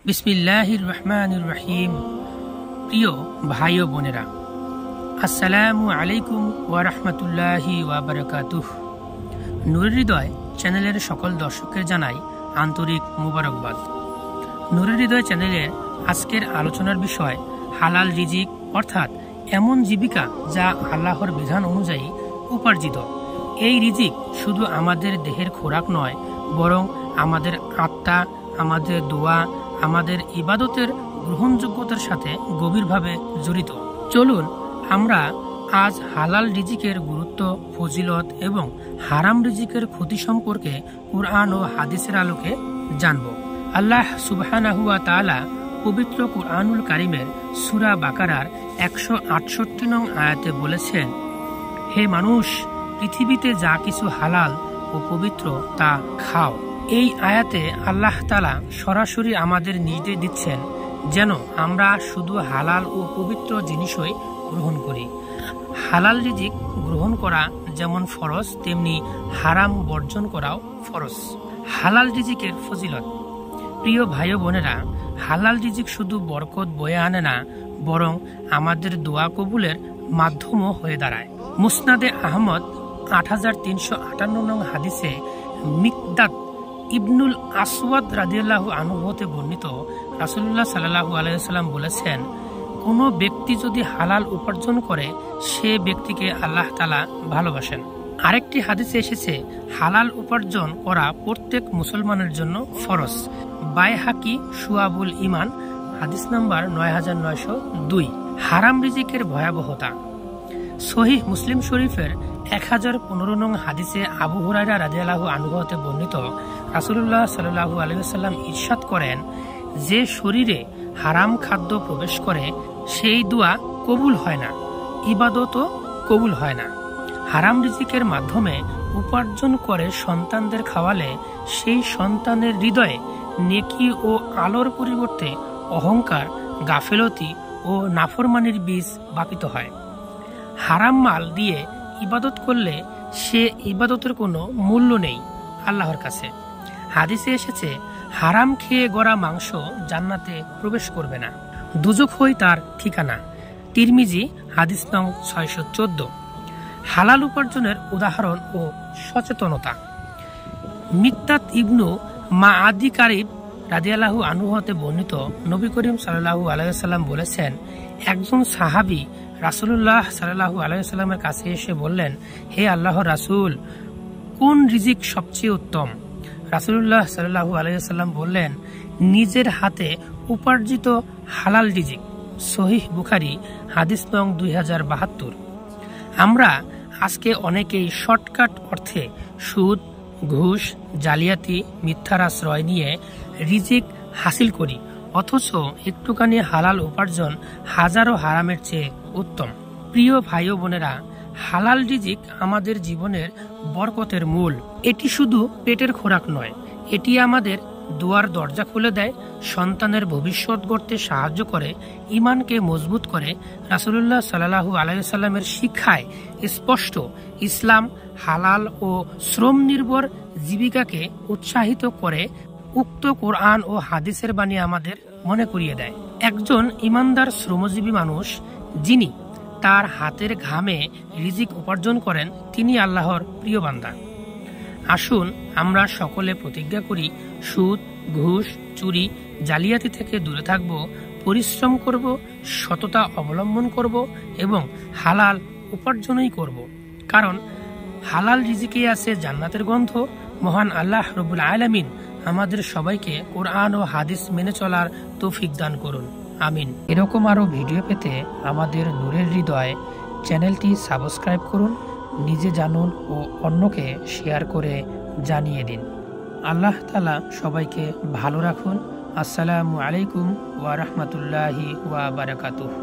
বিসমিল্লাহির রহমানির রহিম। প্রিয় ভাই ও বোনেরা, আসসালামু আলাইকুম ওয়া রাহমাতুল্লাহি ওয়া বারাকাতুহু। নূরের হৃদয় চ্যানেলের সকল দর্শককে জানাই আন্তরিক মুবারকবাদ। নূরের হৃদয় চ্যানেলের আজকের আলোচনার বিষয় হালাল রিজিক, অর্থাৎ এমন জীবিকা যা আল্লাহর বিধান অনুযায়ী উপার্জিত। এই রিজিক শুধু আমাদের দেহের খোরাক নয়, বরং আমাদের আত্মা, আমাদের দোয়া, আমাদের ইবাদতের গ্রহণযোগ্যতার সাথে গভীরভাবে জড়িত। চলুন আমরা আজ হালাল রিজিকের গুরুত্ব, ফজিলত এবং হারাম রিজিকের ক্ষতি সম্পর্কে কুরআন ও হাদিসের আলোকে জানব। আল্লাহ সুবহানাহু ওয়া তাআলা পবিত্র কুরআনুল কারীমের সূরা বাকারার 168 নং আয়াতে বলেছেন, হে মানুষ, পৃথিবীতে যা কিছু হালাল ও পবিত্র তা খাও। এই আয়াতে আল্লাহ তাআলা সরাসরি আমাদের নির্দেশ দিচ্ছেন যেন আমরা শুধু হালাল ও পবিত্র জিনিসই গ্রহণ করি। হালাল রিজিক গ্রহণ করা যেমন ফরজ, তেমনি হারাম বর্জন করাও ফরজ। হালাল রিজিকের ফজিলত। প্রিয় ভাই ও বোনেরা, হালাল রিজিক শুধু বরকত বয়ে আনে না, বরং আমাদের দোয়া কবুলের মাধ্যমও হয়ে দাঁড়ায়। মুসনাদে আহমদ 8358 নং হাদিসে মিকদাদ ইবনুল আসওয়াদ রাদিয়াল্লাহু আনহু হতে বর্ণিত, রাসূলুল্লাহ সাল্লাল্লাহু আলাইহি ওয়াসাল্লাম বলেছেন, কোনো ব্যক্তি যদি হালাল উপার্জন করে, সে ব্যক্তিকে আল্লাহ তাআলা ভালোবাসেন। আরেকটি হাদিসে এসেছে, হালাল উপার্জন করা প্রত্যেক মুসলমানের জন্য ফরজ। বাইহাকি শুআবুল ঈমান হাদিস নাম্বার 9902। হারাম রিজিকের ভয়াবহতা। সহিহ মুসলিম শরীফের 1015 নং হাদিসে আবু হুরায়রা রাদিয়াল্লাহু আনহু হতে বর্ণিত, রাসূলুল্লাহ সাল্লাল্লাহু আলাইহি ওয়াসাল্লাম ইরশাদ করেন, যে শরীরে হারাম খাদ্য প্রবেশ করে সেই দোয়া কবুল হয় না, ইবাদতও কবুল হয় না। হারাম রিজিকের মাধ্যমে উপার্জন করে সন্তানদের খাওয়ালে সেই সন্তানের হৃদয়ে নেকি ও আলোর পরিবর্তে অহংকার, গাফেলতি ও নাফরমানির বীজ বাপিত হয়। হারাম মাল দিয়ে ইবাদত করলে সে ইবাদতের কোনো মূল্য নেই আল্লাহর কাছে। হাদিসে এসেছে, হারাম খেয়ে গড়া মাংস জান্নাতে প্রবেশ করবে না, দুজখই তার ঠিকানা। তিরমিজি হাদিস নং 614। হালাল উপার্জনের উদাহরণ ও সচেতনতা। মিকদাদ ইবনু মাআদি কারিব রাদিয়াল্লাহু আনহু হতে বর্ণিত, নবী করিম সাল্লাল্লাহু আলাইহি ওয়াসাল্লাম বলেছেন, একজন সাহাবী রাসূলুল্লাহ সাল্লাল্লাহু আলাইহি ওয়াসাল্লামের কাছে এসে বললেন, হে আল্লাহর রাসূল, কোন রিজিক সবচেয়ে উত্তম? রাসূলুল্লাহ সাল্লাল্লাহু আলাইহি ওয়াসাল্লাম বললেন, নিজের হাতে উপার্জিত হালাল রিজিক। সহিহ বুখারী হাদিস নং 2072। আমরা আজকে অনেকেই শর্টকাট অর্থে সুদ, ঘুষ, জালিয়াতি, মিথ্যার আশ্রয় নিয়ে রিজিক হাসিল করি, অথচ একটুখানি হালাল উপার্জন হাজারো হারামের চেয়ে উত্তম। প্রিয় ভাই ও বোনেরা, হালাল রিজিক আমাদের জীবনের বরকতের মূল। এটি শুধু পেটের খোরাক নয়, এটি আমাদের দুয়ার দরজা খুলে দেয়, সন্তানের ভবিষ্যৎ গড়তে সাহায্য করে, ঈমানকে মজবুত করে। রাসূলুল্লাহ সাল্লাল্লাহু আলাইহি ওয়াসাল্লামের শিক্ষায় স্পষ্ট, ইসলাম হালাল ও শ্রম নির্ভর জীবিকাকে উৎসাহিত করে। উক্ত কোরআন ও হাদিসের বাণী আমাদের মনে করিয়ে দেয়, একজন ইমানদার শ্রমজীবী মানুষ, যিনি তার হাতের ঘামে রিজিক উপার্জন করেন, তিনি আল্লাহর প্রিয় বান্দা। আসুন আমরা সকলে প্রতিজ্ঞা করি, সুদ, ঘুষ, চুরি, জালিয়াতি থেকে দূরে থাকব, পরিশ্রম করব, সততা অবলম্বন করব এবং হালাল উপার্জনই করব। কারণ হালাল রিজিকে আছে জান্নাতের গন্ধ। মহান আল্লাহ রব্বুল আলামিন আমাদের সবাইকে কোরআন ও হাদিস মেনে চলার তৌফিক দান করুন, আমিন। এরকম আরো ভিডিও পেতে আমাদের নূরের হৃদয় চ্যানেলটি সাবস্ক্রাইব করুন, নিজে জানুন ও অন্যকে শেয়ার করে জানিয়ে দিন। আল্লাহ তাআলা সবাইকে ভালো রাখুন। আসসালামু আলাইকুম ওয়া রাহমাতুল্লাহি ওয়া বারাকাতুহু।